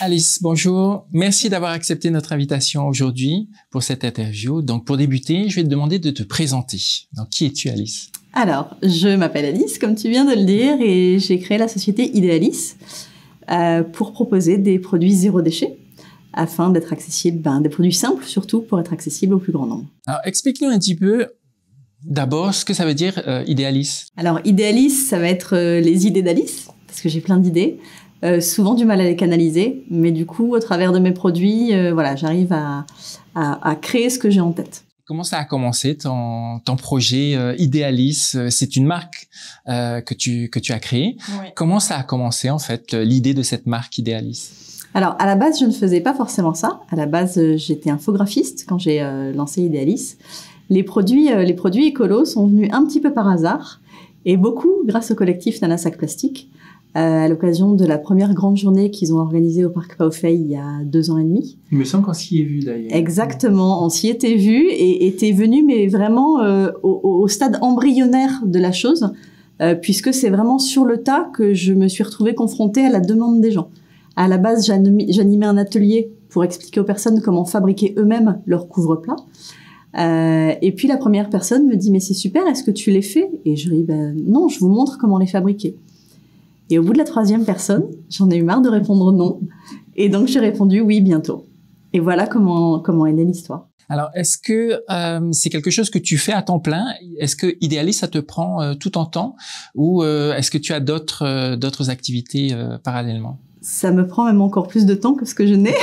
Alice, bonjour. Merci d'avoir accepté notre invitation aujourd'hui pour cette interview. Donc, pour débuter, je vais te demander de te présenter. Donc, qui es-tu, Alice? Alors, je m'appelle Alice, comme tu viens de le dire, et j'ai créé la société Idealis pour proposer des produits zéro déchet afin d'être accessibles, des produits simples surtout, pour être accessibles au plus grand nombre. Alors, explique-nous un petit peu d'abord ce que ça veut dire Idealis. Alors, Idealis, ça va être les idées d'Alice, parce que j'ai plein d'idées. Souvent du mal à les canaliser, mais du coup, au travers de mes produits, j'arrive à créer ce que j'ai en tête. Comment ça a commencé ton projet Idealis? C'est une marque que tu as créée. Oui. Comment ça a commencé en fait l'idée de cette marque Idealis? Alors à la base, je ne faisais pas forcément ça. À la base, j'étais infographiste quand j'ai lancé Idealis. Les produits écolos sont venus un petit peu par hasard et beaucoup grâce au collectif Nana Sac Plastique. À l'occasion de la première grande journée qu'ils ont organisée au Parc Paufey il y a 2 ans et demi. Il me semble qu'on s'y est vu d'ailleurs. Exactement, on s'y était vu et était venu, mais vraiment au stade embryonnaire de la chose, puisque c'est vraiment sur le tas que je me suis retrouvée confrontée à la demande des gens. À la base, j'animais un atelier pour expliquer aux personnes comment fabriquer eux-mêmes leur couvre-plat. Et puis la première personne me dit « Mais c'est super, est-ce que tu les fais ?» Et je dis « Non, je vous montre comment les fabriquer. » Et au bout de la 3e personne, j'en ai eu marre de répondre non. Et donc, j'ai répondu oui, bientôt. Et voilà comment est née l'histoire. Alors, est-ce que c'est quelque chose que tu fais à temps plein? Est-ce que Idealis, ça te prend tout ton temps? Ou est-ce que tu as d'autres activités parallèlement? Ça me prend même encore plus de temps que ce que je n'ai.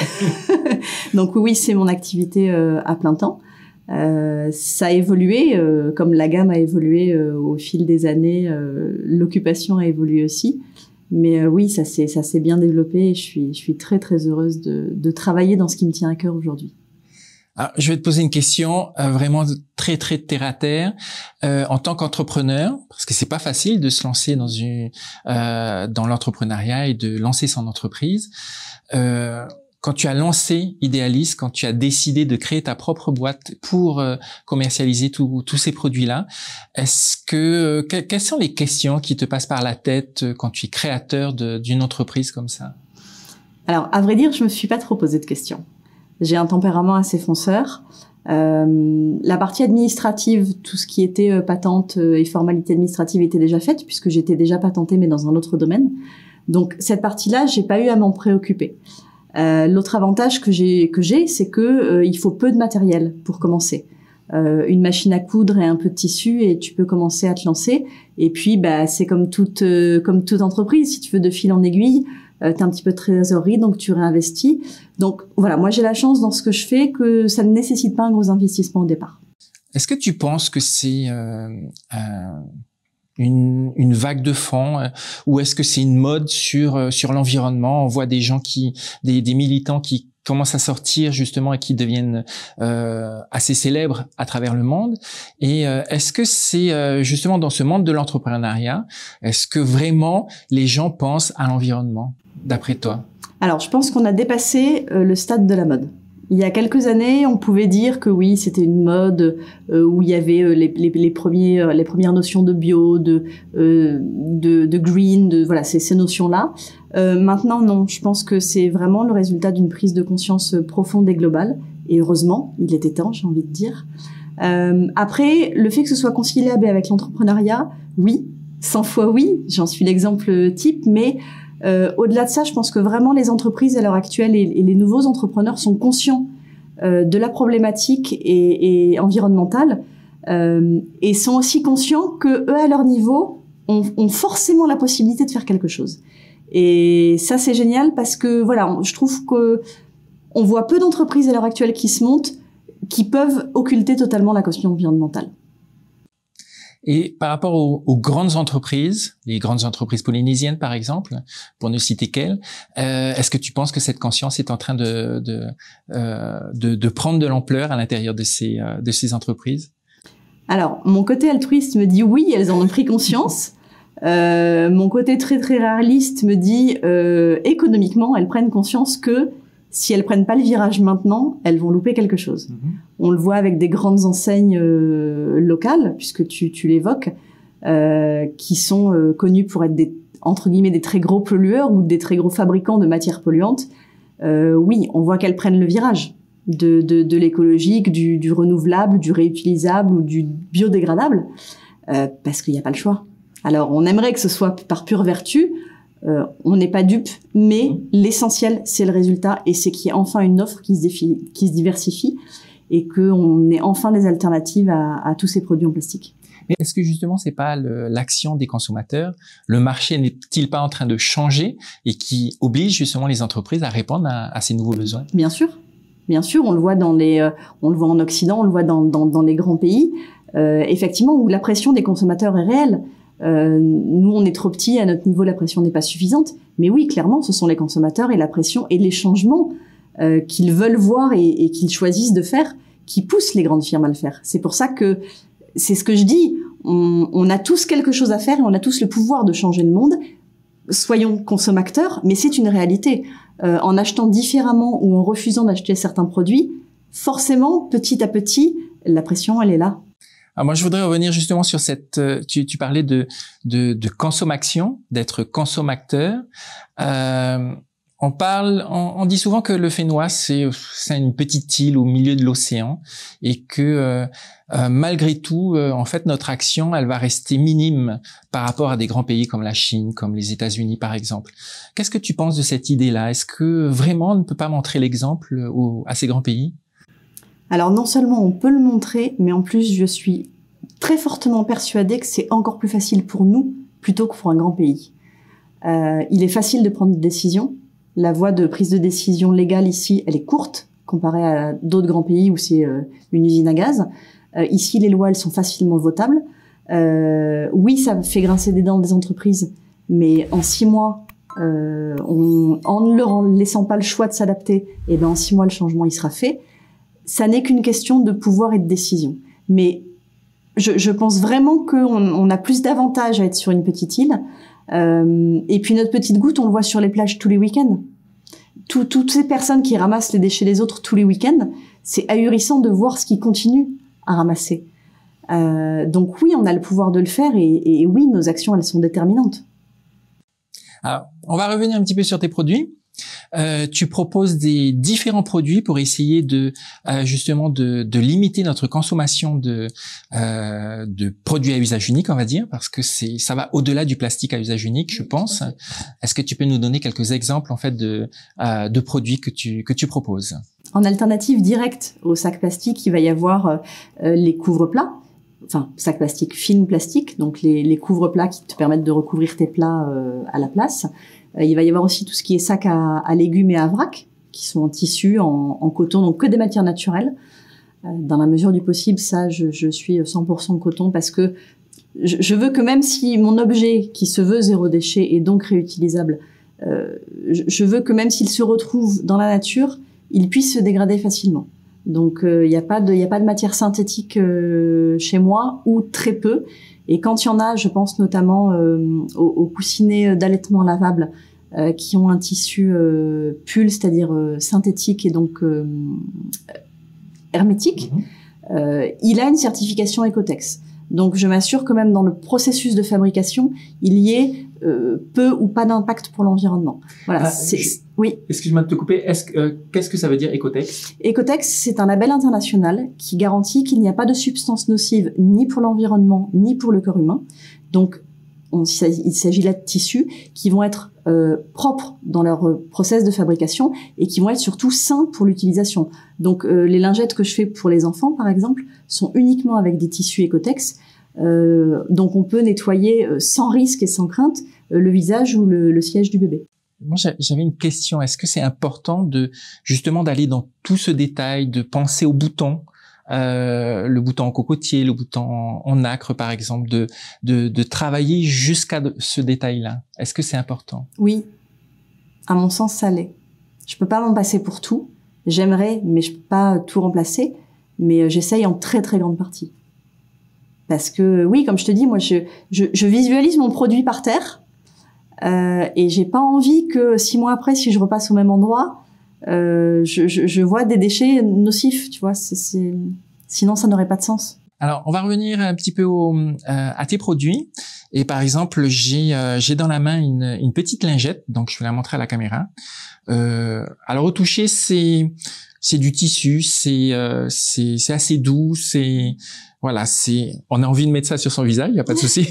Donc oui, c'est mon activité à plein temps. Ça a évolué, comme la gamme a évolué au fil des années, l'occupation a évolué aussi. Mais oui, ça s'est bien développé et je suis très très heureuse de travailler dans ce qui me tient à cœur aujourd'hui. Alors, je vais te poser une question vraiment très très terre à terre. En tant qu'entrepreneur, parce que c'est pas facile de se lancer dans l'entrepreneuriat et de lancer son entreprise. Quand tu as lancé Idealis, quand tu as décidé de créer ta propre boîte pour commercialiser tous ces produits-là, quelles sont les questions qui te passent par la tête quand tu es créateur d'une entreprise comme ça? Alors, à vrai dire, je me suis pas trop posé de questions. J'ai un tempérament assez fonceur. La partie administrative, tout ce qui était patente et formalité administrative était déjà faite puisque j'étais déjà patentée mais dans un autre domaine. Donc cette partie-là, j'ai pas eu à m'en préoccuper. L'autre avantage que j'ai, c'est que il faut peu de matériel pour commencer. Une machine à coudre et un peu de tissu et tu peux commencer à te lancer. Et puis, c'est comme toute entreprise. Si tu veux de fil en aiguille, t'as un petit peu de trésorerie, donc tu réinvestis. Donc voilà, moi j'ai la chance dans ce que je fais que ça ne nécessite pas un gros investissement au départ. Est-ce que tu penses que c'est une vague de fond ou est-ce que c'est une mode sur l'environnement? On voit des gens des militants qui commencent à sortir justement et qui deviennent assez célèbres à travers le monde. Et est-ce que c'est justement dans ce monde de l'entrepreneuriat, est-ce que vraiment les gens pensent à l'environnement, d'après toi? Alors, je pense qu'on a dépassé le stade de la mode. Il y a quelques années, on pouvait dire que oui, c'était une mode où il y avait les premières notions de bio, de green, voilà, ces notions-là. Maintenant, non, je pense que c'est vraiment le résultat d'une prise de conscience profonde et globale. Et heureusement, il était temps, j'ai envie de dire. Après, le fait que ce soit conciliable avec l'entrepreneuriat, oui, 100 fois oui, j'en suis l'exemple type, mais au-delà de ça, je pense que vraiment les entreprises à l'heure actuelle et les nouveaux entrepreneurs sont conscients de la problématique et environnementale et sont aussi conscients que eux à leur niveau ont forcément la possibilité de faire quelque chose. Et ça c'est génial parce que voilà, je trouve que on voit peu d'entreprises à l'heure actuelle qui se montent, qui peuvent occulter totalement la question environnementale. Et par rapport aux grandes entreprises, les grandes entreprises polynésiennes par exemple, pour ne citer qu'elles, est-ce que tu penses que cette conscience est en train de prendre de l'ampleur à l'intérieur de ces entreprises? Alors, mon côté altruiste me dit oui, elles en ont pris conscience. Mon côté très très réaliste me dit économiquement, elles prennent conscience que si elles prennent pas le virage maintenant, elles vont louper quelque chose. On le voit avec des grandes enseignes locales, puisque tu l'évoques, qui sont connues pour être entre guillemets des très gros pollueurs ou des très gros fabricants de matières polluantes. oui, on voit qu'elles prennent le virage de l'écologique, du renouvelable, du réutilisable ou du biodégradable, parce qu'il n'y a pas le choix. Alors, on aimerait que ce soit par pure vertu, on n'est pas dupe, mais l'essentiel, c'est le résultat, et c'est qu'il y ait enfin une offre qui se diversifie, et qu'on ait enfin des alternatives à tous ces produits en plastique. Mais est-ce que justement, c'est pas l'action des consommateurs? Le marché n'est-il pas en train de changer et qui oblige justement les entreprises à répondre à ces nouveaux besoins? Bien sûr, on le voit on le voit en Occident, on le voit dans les grands pays, effectivement, où la pression des consommateurs est réelle. Nous, on est trop petits, à notre niveau, la pression n'est pas suffisante. Mais oui, clairement, ce sont les consommateurs et la pression et les changements qu'ils veulent voir et qu'ils choisissent de faire qui poussent les grandes firmes à le faire. C'est pour ça que c'est ce que je dis. On a tous quelque chose à faire et on a tous le pouvoir de changer le monde. Soyons consommateurs, mais c'est une réalité. En achetant différemment ou en refusant d'acheter certains produits, forcément, petit à petit, la pression, elle est là. Alors moi, je voudrais revenir justement sur cette. Tu parlais de consommation, d'être consommateur. On dit souvent que le Fénois c'est une petite île au milieu de l'océan et que malgré tout, en fait, notre action, elle va rester minime par rapport à des grands pays comme la Chine, comme les États-Unis, par exemple. Qu'est-ce que tu penses de cette idée-là? Est-ce que vraiment on ne peut pas montrer l'exemple à ces grands pays? Alors non seulement on peut le montrer, mais en plus je suis très fortement persuadée que c'est encore plus facile pour nous plutôt que pour un grand pays. Il est facile de prendre des décisions. La voie de prise de décision légale ici, elle est courte comparée à d'autres grands pays où c'est une usine à gaz. Ici, les lois, elles sont facilement votables. Oui, ça fait grincer des dents des entreprises, mais en 6 mois, en ne leur laissant pas le choix de s'adapter, et ben en 6 mois, le changement, il sera fait. Ça n'est qu'une question de pouvoir et de décision. Mais je pense vraiment qu'on a plus d'avantages à être sur une petite île. Et puis notre petite goutte, on le voit sur les plages tous les week-ends. Toutes ces personnes qui ramassent les déchets des autres tous les week-ends, c'est ahurissant de voir ce qu'ils continuent à ramasser. Donc oui, on a le pouvoir de le faire et oui, nos actions, elles sont déterminantes. Alors, on va revenir un petit peu sur tes produits. Tu proposes des différents produits pour essayer de justement de limiter notre consommation de produits à usage unique, on va dire, parce que ça va au-delà du plastique à usage unique, je pense. Est-ce que tu peux nous donner quelques exemples en fait de produits que tu proposes? En alternative directe au sac plastique, il va y avoir les couvre-plats. Enfin, sac plastique, film plastique, donc les couvre-plats qui te permettent de recouvrir tes plats à la place. Il va y avoir aussi tout ce qui est sac à légumes et à vrac, qui sont en tissu, en coton, donc que des matières naturelles. Dans la mesure du possible, ça, je suis 100% coton parce que je veux que même si mon objet, qui se veut zéro déchet et donc réutilisable, je veux que même s'il se retrouve dans la nature, il puisse se dégrader facilement. Donc il n'y a pas de matière synthétique chez moi, ou très peu. Et quand il y en a, je pense notamment aux coussinets d'allaitement lavables qui ont un tissu pull, c'est-à-dire synthétique et donc hermétique. Il a une certification Ecotex. Donc je m'assure que même dans le processus de fabrication, il y ait peu ou pas d'impact pour l'environnement. Voilà. Oui. Excuse-moi de te couper. Qu'est-ce que ça veut dire Ecotex? Ecotex, c'est un label international qui garantit qu'il n'y a pas de substances nocives ni pour l'environnement ni pour le corps humain. Donc il s'agit là de tissus qui vont être propres dans leur process de fabrication et qui vont être surtout sains pour l'utilisation. Donc les lingettes que je fais pour les enfants, par exemple, sont uniquement avec des tissus Ecotex. Donc on peut nettoyer sans risque et sans crainte le visage ou le siège du bébé. Moi, j'avais une question. Est-ce que c'est important justement d'aller dans tout ce détail, de penser aux boutons, le bouton en cocotier, le bouton en nacre, par exemple, de travailler jusqu'à ce détail-là? Est-ce que c'est important? Oui. À mon sens, ça l'est. Je peux pas m'en passer pour tout. J'aimerais, mais je peux pas tout remplacer. Mais j'essaye en très très grande partie. Parce que oui, comme je te dis, moi, je visualise mon produit par terre. Et j'ai pas envie que 6 mois après, si je repasse au même endroit, je vois des déchets nocifs, tu vois. Sinon, ça n'aurait pas de sens. Alors, on va revenir un petit peu à tes produits. Et par exemple, j'ai dans la main une petite lingette, donc je vais la montrer à la caméra. Alors au toucher, c'est du tissu, c'est assez doux, on a envie de mettre ça sur son visage, il y a pas de souci.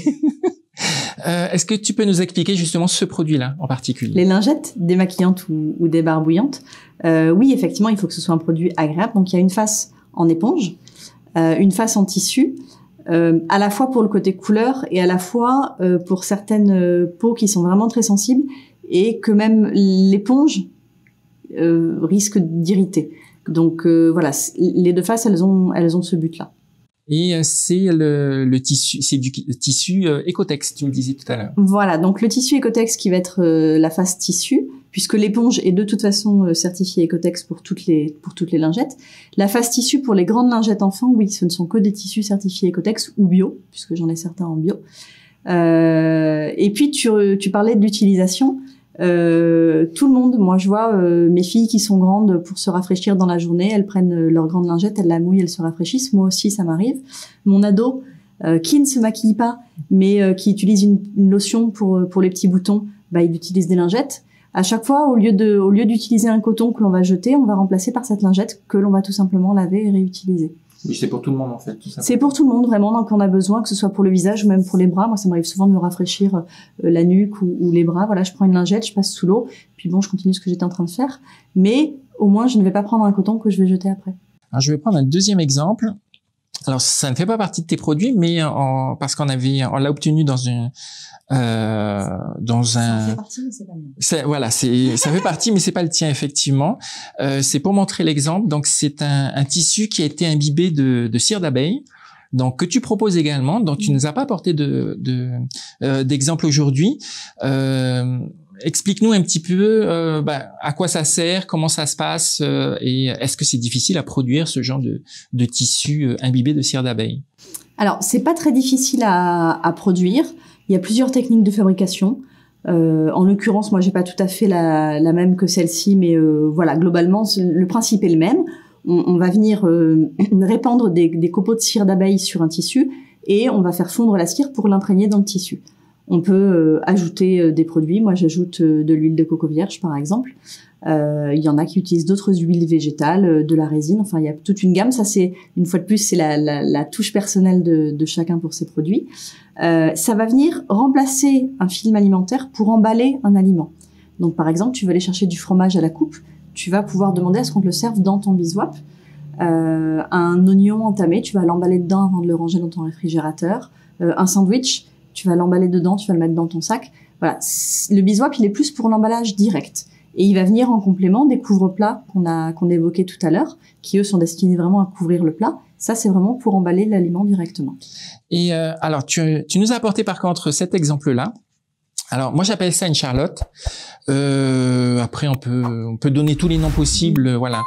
Est-ce que tu peux nous expliquer justement ce produit-là en particulier? Les lingettes démaquillantes ou débarbouillantes. Oui, effectivement, il faut que ce soit un produit agréable. Donc il y a une face en éponge, une face en tissu. À la fois pour le côté couleur et à la fois pour certaines peaux qui sont vraiment très sensibles et que même l'éponge risque d'irriter. Donc voilà, les deux faces, elles ont ce but-là. Et c'est le tissu, c'est du tissu Ecotex, tu me disais tout à l'heure. Voilà, donc le tissu Ecotex qui va être la face tissu, puisque l'éponge est de toute façon certifiée Ecotex pour toutes les lingettes. La face tissu pour les grandes lingettes enfants, oui, ce ne sont que des tissus certifiés Ecotex ou bio, puisque j'en ai certains en bio. Et puis tu parlais de l'utilisation. Tout le monde, moi je vois mes filles qui sont grandes pour se rafraîchir dans la journée, elles prennent leur grande lingette, elles la mouillent, elles se rafraîchissent. Moi aussi ça m'arrive. Mon ado qui ne se maquille pas, mais qui utilise une lotion pour les petits boutons, il utilise des lingettes. À chaque fois, au lieu d'utiliser un coton que l'on va jeter, on va remplacer par cette lingette que l'on va tout simplement laver et réutiliser. Oui, c'est pour tout le monde en fait. Tout c'est pour tout le monde vraiment, donc on a besoin, que ce soit pour le visage ou même pour les bras. Moi, ça m'arrive souvent de me rafraîchir la nuque ou les bras. Voilà, je prends une lingette, je passe sous l'eau, puis bon, je continue ce que j'étais en train de faire. Mais au moins, je ne vais pas prendre un coton que je vais jeter après. Alors, je vais prendre un deuxième exemple. Alors, ça ne fait pas partie de tes produits, mais parce on l'a obtenu dans un. Ça fait partie, mais c'est pas le mien. Voilà, ça fait partie, mais c'est pas le tien effectivement. C'est pour montrer l'exemple. Donc, c'est un tissu qui a été imbibé de cire d'abeille. Donc, que tu proposes également. Donc, tu nous as pas apporté d'exemple aujourd'hui. Explique-nous un petit peu à quoi ça sert, comment ça se passe, et est-ce que c'est difficile à produire ce genre de tissu imbibé de cire d'abeille? Alors, c'est pas très difficile à produire. Il y a plusieurs techniques de fabrication. En l'occurrence, moi, j'ai pas tout à fait la même que celle-ci, mais voilà, globalement, le principe est le même. On va venir répandre des copeaux de cire d'abeille sur un tissu et on va faire fondre la cire pour l'imprégner dans le tissu. On peut ajouter des produits. Moi, j'ajoute de l'huile de coco vierge, par exemple. Il y en a qui utilisent d'autres huiles végétales, de la résine. Enfin, il y a toute une gamme. Ça, c'est une fois de plus, c'est la touche personnelle de chacun pour ses produits. Ça va venir remplacer un film alimentaire pour emballer un aliment. Donc, par exemple, tu veux aller chercher du fromage à la coupe, tu vas pouvoir demander à ce qu'on te le serve dans ton biswap. Un oignon entamé, tu vas l'emballer dedans avant de le ranger dans ton réfrigérateur. Un sandwich, tu vas l'emballer dedans, tu vas le mettre dans ton sac. Voilà, le biswap, il est plus pour l'emballage direct. Et il va venir en complément des couvre-plats qu'on évoquait tout à l'heure, qui eux sont destinés vraiment à couvrir le plat. Ça, c'est vraiment pour emballer l'aliment directement. Et alors, tu nous as apporté par contre cet exemple-là. Alors, moi, j'appelle ça une charlotte. Après, on peut donner tous les noms possibles. Voilà,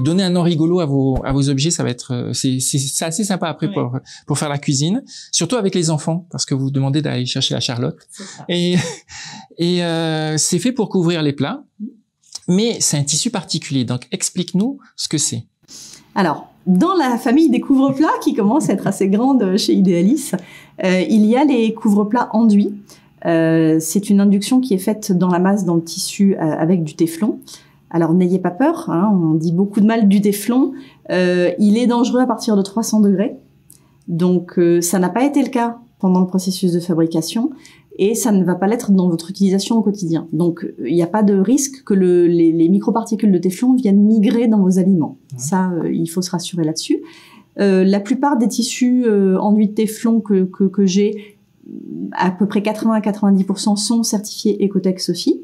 donner un nom rigolo à vos objets, ça va être, c'est assez sympa après pour faire la cuisine, surtout avec les enfants, parce que vous demandez d'aller chercher la charlotte. Et c'est fait pour couvrir les plats, mais c'est un tissu particulier. Donc, explique-nous ce que c'est. Alors, dans la famille des couvre-plats qui commence à être assez grande chez Idealis, il y a les couvre-plats enduits. C'est une induction qui est faite dans la masse, dans le tissu, avec du téflon. Alors, n'ayez pas peur, hein, on dit beaucoup de mal du téflon. Il est dangereux à partir de 300 degrés. Donc, ça n'a pas été le cas pendant le processus de fabrication et ça ne va pas l'être dans votre utilisation au quotidien. Donc, il n'y a pas de risque que les microparticules de téflon viennent migrer dans vos aliments. Ça, il faut se rassurer là-dessus. La plupart des tissus enduits de téflon que j'ai, à peu près 80 à 90% sont certifiés Ecotex aussi.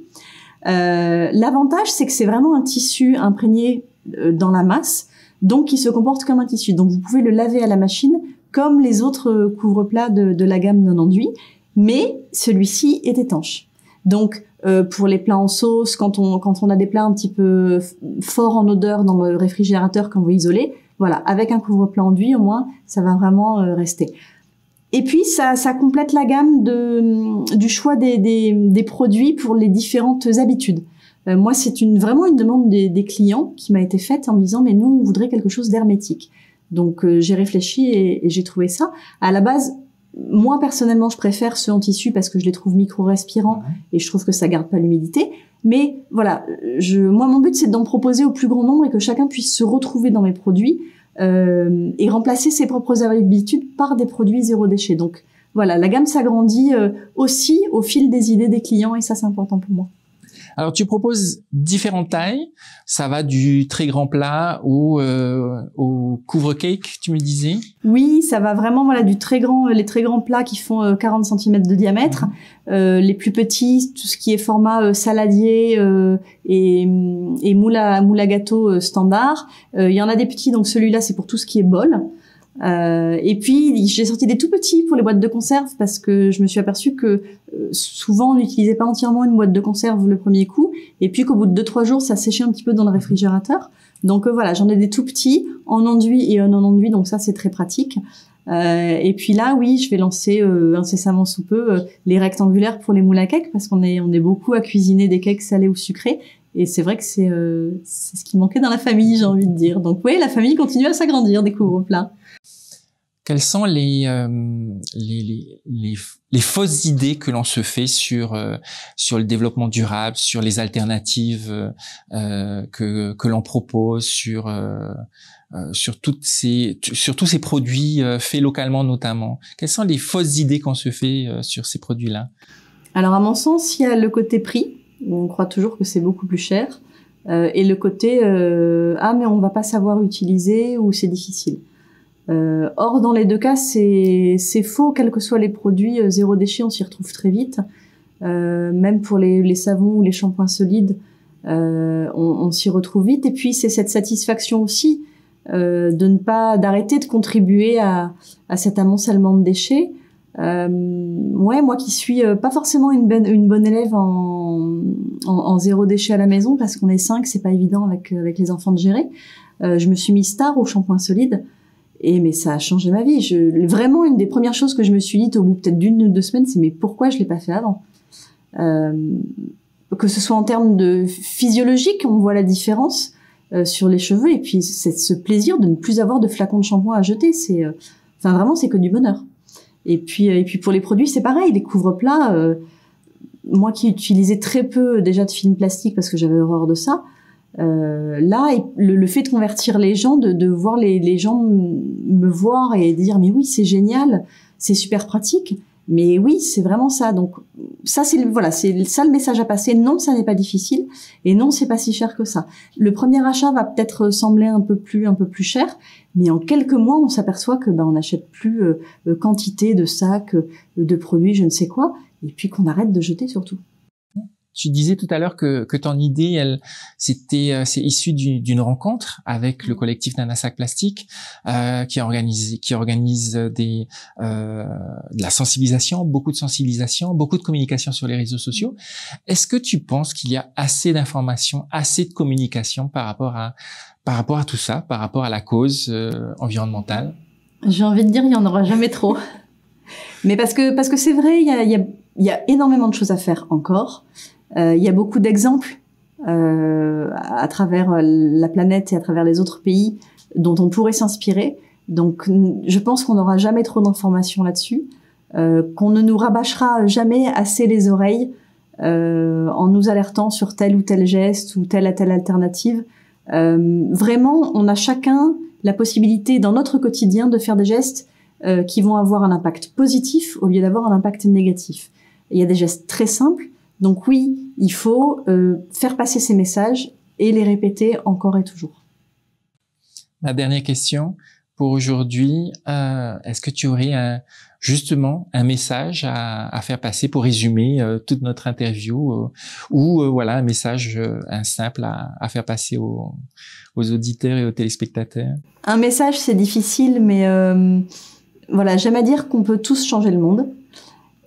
L'avantage, c'est que c'est vraiment un tissu imprégné dans la masse, donc qui se comporte comme un tissu. Donc vous pouvez le laver à la machine comme les autres couvre-plats de la gamme non enduits, mais celui-ci est étanche. Donc pour les plats en sauce, quand on a des plats un petit peu forts en odeur dans le réfrigérateur qu'on veut isoler, voilà, avec un couvre-plat enduit au moins, ça va vraiment rester. Et puis ça complète la gamme du choix des produits pour les différentes habitudes. Moi, c'est vraiment une demande des clients qui m'a été faite en me disant mais nous on voudrait quelque chose d'hermétique. Donc j'ai réfléchi et j'ai trouvé ça. À la base, moi personnellement, je préfère ceux en tissu parce que je les trouve micro-respirants et je trouve que ça garde pas l'humidité. Mais voilà, moi mon but c'est d'en proposer au plus grand nombre et que chacun puisse se retrouver dans mes produits et remplacer ses propres habitudes par des produits zéro déchet. Donc voilà, la gamme s'agrandit aussi au fil des idées des clients et ça c'est important pour moi. Alors, tu proposes différentes tailles. Ça va du très grand plat au couvre-cake, tu me disais. Oui, ça va vraiment les très grands plats qui font 40 cm de diamètre. Les plus petits, tout ce qui est format saladier et moule à gâteau standard. Il y en a des petits, donc celui-là c'est pour tout ce qui est bol. Et puis j'ai sorti des tout petits pour les boîtes de conserve parce que je me suis aperçue que souvent on n'utilisait pas entièrement une boîte de conserve le premier coup et puis qu'au bout de 2-3 jours ça séchait un petit peu dans le réfrigérateur. Donc voilà, j'en ai des tout petits en enduit et en non enduit, donc ça c'est très pratique. Et puis là oui, je vais lancer incessamment sous peu les rectangulaires pour les moules à cake parce qu'on est beaucoup à cuisiner des cakes salés ou sucrés. Et c'est vrai que c'est ce qui manquait dans la famille, j'ai envie de dire. Donc oui, la famille continue à s'agrandir, des couvre-plats. Quelles sont les fausses idées que l'on se fait sur le développement durable, sur les alternatives que l'on propose, sur tous ces produits faits localement notamment? Quelles sont les fausses idées qu'on se fait sur ces produits-là? Alors à mon sens, il y a le côté prix. On croit toujours que c'est beaucoup plus cher et le côté mais on va pas savoir utiliser ou c'est difficile. Or dans les deux cas c'est faux, quels que soient les produits zéro déchet, on s'y retrouve très vite. Même pour les savons ou les shampoings solides, on s'y retrouve vite. Et puis c'est cette satisfaction aussi d'arrêter de contribuer à cet amoncellement de déchets. Moi qui suis pas forcément une bonne élève en zéro déchet à la maison parce qu'on est 5, c'est pas évident avec les enfants de gérer. Je me suis mis star au shampoing solide mais ça a changé ma vie. Vraiment une des premières choses que je me suis dit au bout peut-être d'1 ou 2 semaines, c'est mais pourquoi je l'ai pas fait avant? Que ce soit en termes de physiologique, on voit la différence sur les cheveux et puis c'est ce plaisir de ne plus avoir de flacons de shampoing à jeter. Vraiment c'est que du bonheur. Et puis pour les produits, c'est pareil, les couvre-plats. Moi qui utilisais très peu déjà de film plastique parce que j'avais horreur de ça, là, le fait de convertir les gens, de voir les gens me voir et dire mais oui c'est génial, c'est super pratique. Mais oui, c'est vraiment ça. Donc ça c'est ça le message à passer. Non, ça n'est pas difficile et non, c'est pas si cher que ça. Le premier achat va peut-être sembler un peu plus cher, mais en quelques mois, on s'aperçoit que on n'achète plus quantité de sacs, de produits, je ne sais quoi, et puis qu'on arrête de jeter surtout. Tu disais tout à l'heure que ton idée, c'est issu d'une rencontre avec le collectif Nana Sac Plastique, qui organise de la sensibilisation, beaucoup de communication sur les réseaux sociaux. Est-ce que tu penses qu'il y a assez d'informations, assez de communication par rapport à tout ça, par rapport à la cause environnementale? J'ai envie de dire, il y en aura jamais trop. Mais parce que c'est vrai, il y a énormément de choses à faire encore. Il y a beaucoup d'exemples à travers la planète et à travers les autres pays dont on pourrait s'inspirer. Donc, je pense qu'on n'aura jamais trop d'informations là-dessus, qu'on ne nous rabâchera jamais assez les oreilles en nous alertant sur tel ou tel geste ou telle alternative. Vraiment, on a chacun la possibilité dans notre quotidien de faire des gestes qui vont avoir un impact positif au lieu d'avoir un impact négatif. Il y a des gestes très simples. Donc oui, il faut faire passer ces messages et les répéter encore et toujours. Ma dernière question pour aujourd'hui, est-ce que tu aurais justement un message à faire passer pour résumer toute notre interview ou un message simple à faire passer aux auditeurs et aux téléspectateurs? Un message, c'est difficile, mais j'aime à dire qu'on peut tous changer le monde.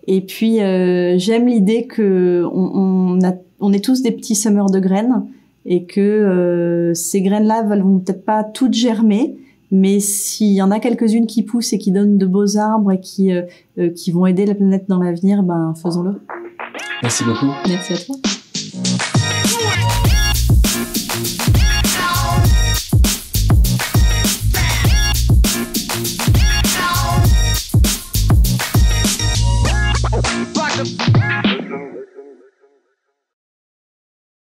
Et puis j'aime l'idée que on est tous des petits semeurs de graines et que ces graines-là vont peut-être pas toutes germer, mais s'il y en a quelques-unes qui poussent et qui donnent de beaux arbres et qui vont aider la planète dans l'avenir, faisons-le. Merci beaucoup. Merci à toi.